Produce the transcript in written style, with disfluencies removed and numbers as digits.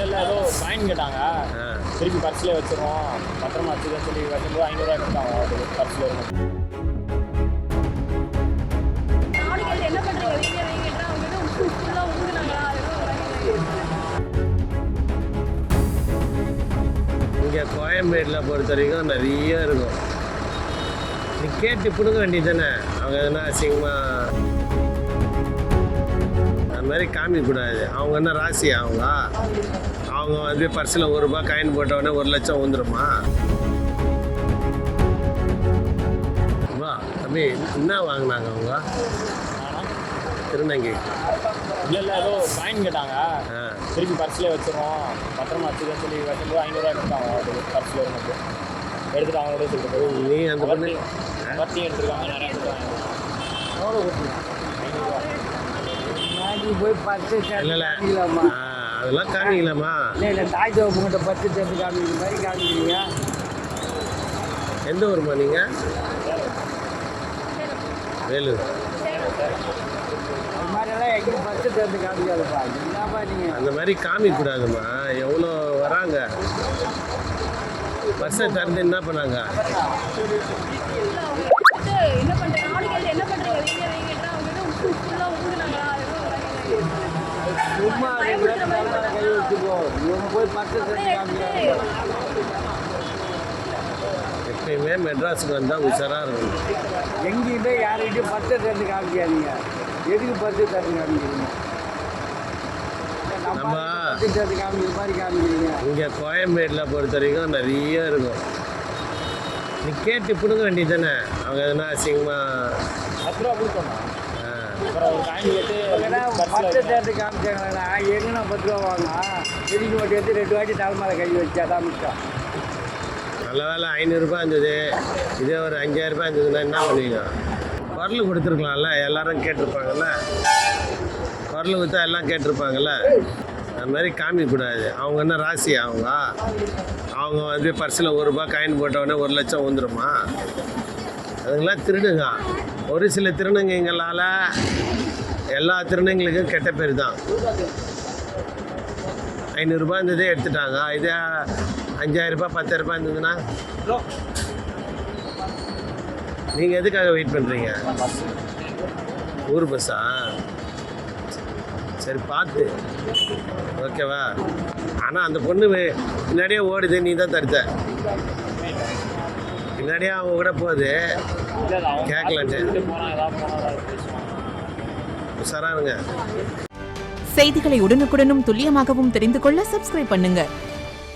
இல்லை ஏதோ காயின் கேட்டாங்க. திருப்பி பர்ஸில் வச்சிருவோம், பத்திரமா வச்சுக்கன்னு சொல்லி வைக்கும்போது 500 எடுத்தாங்க. அது பர்ஸில் இருக்கும். என்ன பண்ணுறீங்க? இங்கே கோயம்பேட்டில் பொறுத்த வரைக்கும் நிறைய இருக்கும். நீ கேட்டு பிடுங்க வேண்டியது தானே. அவங்க எதுனா அசிங்கமாக அது மாதிரி காமிக்கக்கூடாது. அவங்க என்ன ராசி அவங்க வந்து பர்ஸில் ₹1 காயின் போட்டவுடனே 1 லட்சம் வந்துடுமா? வா தம்பி, என்ன வாங்கினாங்க அவங்க திருநங்கை? இல்லை ஏதோ காயின் கேட்டாங்க. திருப்பி பர்ஸில் வச்சிருவோம், பத்திரமா வச்சுக்கன்னு சொல்லி வைக்கும்போது 500 எடுத்தாங்க. அது பர்ஸில் இருந்து எடுத்துட்டு அவங்களோட சொல்லிட்டு நீ அந்த பண்ணி பர்த்தி எடுத்துருக்காங்க. நிறையா எடுத்துருக்காங்க. எவ்வளோ கொடுத்துருக்காங்க? 500 போய் பர்ஸு காமிக்கலாமா? அதெல்லாம் காமிக்கலாமா? இல்லை தாய் தோப்புங்கிட்ட பர்ஸு சேர்த்து காமிக்கிற மாதிரி காமிக்கிறீங்க. எந்த ஊருமா நீங்கள்? வேலூர். அது மாதிரியெல்லாம் எங்கேயும் பர்ஸு சேர்த்து காமிக்காதுப்பா. என்னப்பா நீங்கள் அந்த மாதிரி காமிக்கக்கூடாதுமா. எவ்வளோ வராங்க பஸ்ஸை திறந்து என்ன பண்ணாங்க? என்ன பண்ணுறீங்க? என்ன பண்ணுறீங்க? சும்மா கை வச்சுக்கோ. இவங்க போய் பர்ஸு சேர்த்து காமிக்கிறாங்க. எப்பயுமே மெட்ராஸுக்கு வந்தால் உஷாராக இருக்கணும். எங்கேயுமே யார்கிட்டையும் பர்ஸை சேர்த்து காமிக்காதீங்க. எதுக்கு பர்ஸு சேர்த்து காமிக்கிறீங்க? நம்ம பர்ஸு சேர்த்து காமிக்கிற மாதிரி காமிக்கிறீங்க. இங்கே கோயம்பேட்டில் பொறுத்த வரைக்கும் நிறைய இருக்கும். நீ கேட்டு பிடுங்க வேண்டியது தானே. அவங்க எதுனா அசிங்கமாக 10 ரூபா கொடுத்தோம்னா அப்புறம் ஒரு காயின் கேட்டு பர்ஸை சேர்த்து காமிச்சாங்களா? எங்கன்னா 10 ரூபா வாங்க. எதுக்கு மட்டும் எடுத்து 2 வாட்டி தலைமையில கை வச்சா தான் மிச்சம். நல்ல வேலை ₹500 இருந்தது. இதே ஒரு ₹5000 இருந்ததுன்னா என்ன பண்ணுவீங்க? குரல் கொடுத்துருக்கலாம்ல, எல்லாரும் கேட்டிருப்பாங்கல்ல. குரல் கொடுத்தா எல்லாம் கேட்டிருப்பாங்கல்ல. அது மாதிரி காமிக்கக்கூடாது. அவங்க என்ன ராசி அவங்க வந்து பர்ஸில் ₹1 காயின் போட்டவுடனே 1 லட்சம் வந்துடுமா? அதுங்களாம் திருடுங்க. ஒரு சில திருநங்கைங்களால் எல்லா திருநங்கைகளுக்கும் கெட்ட பேர் தான். ₹500 இருந்ததே எடுத்துட்டாங்க. இதே ₹5000 ₹10,000 இருந்ததுன்னா நீங்கள் எதுக்காக வெயிட் பண்ணுறீங்க? ஊர் பஸ்ஸா? சரி பார்த்து ஓகேவா. ஆனால் அந்த பொண்ணு பின்னாடியே ஓடுது, நீ தான் தடுத்த. பின்னாடியே அவங்க கூட போகுது, கேட்கலன்ட்டு. உஷாரானுங்க. செய்திகளை உடனுக்குடனும் துல்லியமாகவும் தெரிந்து கொள்ள சப்ஸ்கிரைப் பண்ணுங்க.